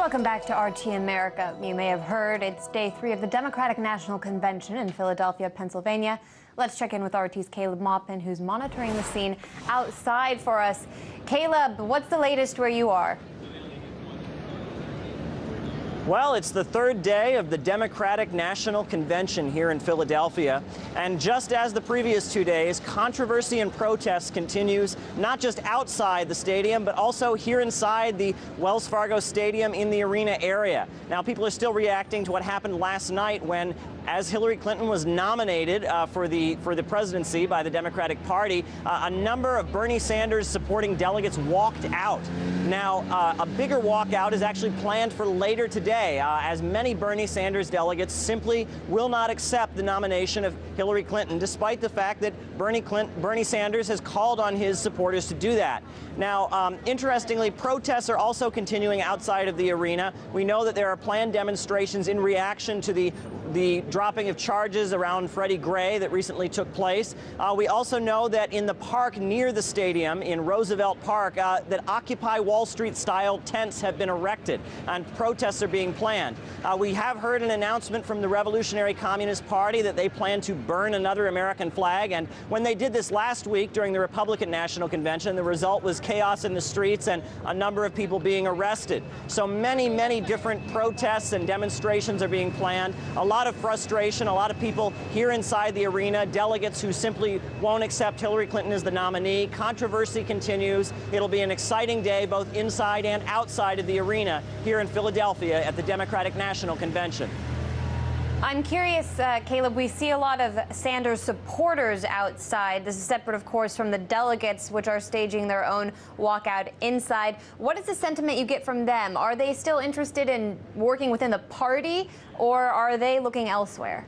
Welcome back to RT America. You may have heard it's day 3 of the Democratic National Convention in Philadelphia, Pennsylvania. Let's check in with RT's Caleb Maupin, who's monitoring the scene outside for us. Caleb, what's the latest where you are? Well, it's the third day of the Democratic National Convention here in Philadelphia. And just as the previous 2 days, controversy and protest continues, not just outside the stadium, but also here inside the Wells Fargo Stadium in the arena area. Now, people are still reacting to what happened last night when, as Hillary Clinton was nominated for the presidency by the Democratic Party, a number of Bernie Sanders supporting delegates walked out. Now, a bigger walkout is actually planned for later today, as many Bernie Sanders delegates simply will not accept the nomination of Hillary Clinton, despite the fact that Bernie Sanders has called on his supporters to do that. Now, interestingly, protests are also continuing outside of the arena. We know that there are planned demonstrations in reaction to the dropping of charges around Freddie Gray that recently took place. We also know that in the park near the stadium, in Roosevelt Park, that Occupy Wall Street-style tents have been erected, and protests are being planned. We have heard an announcement from the Revolutionary Communist Party that they plan to burn another American flag, and when they did this last week during the Republican National Convention, the result was chaos in the streets and a number of people being arrested. So many different protests and demonstrations are being planned. A lot of frustration, a lot of people here inside the arena, delegates who simply won't accept Hillary Clinton as the nominee. Controversy continues. It'll be an exciting day both inside and outside of the arena here in Philadelphia at the Democratic National Convention. I'm curious, Caleb, we see a lot of Sanders supporters outside. This is separate, of course, from the delegates, which are staging their own walkout inside. What is the sentiment you get from them? Are they still interested in working within the party, or are they looking elsewhere?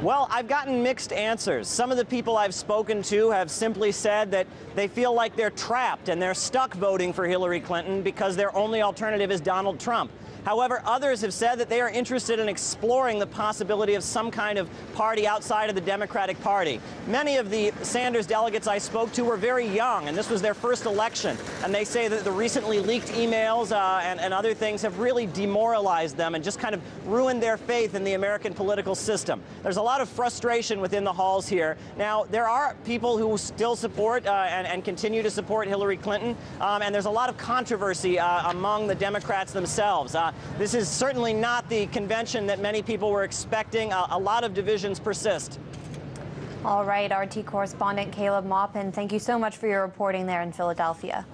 Well, I've gotten mixed answers. Some of the people I've spoken to have simply said that they feel like they're trapped and they're stuck voting for Hillary Clinton because their only alternative is Donald Trump. However, others have said that they are interested in exploring the possibility of some kind of party outside of the Democratic Party. Many of the Sanders delegates I spoke to were very young, and this was their first election. And they say that the recently leaked emails and other things have really demoralized them and just kind of ruined their faith in the American political system. There's a lot of frustration within the halls here. Now, there are people who still support and continue to support Hillary Clinton, and there's a lot of controversy among the Democrats themselves. This is certainly not the convention that many people were expecting. A lot of divisions persist. All right, RT correspondent Caleb Maupin, thank you so much for your reporting there in Philadelphia.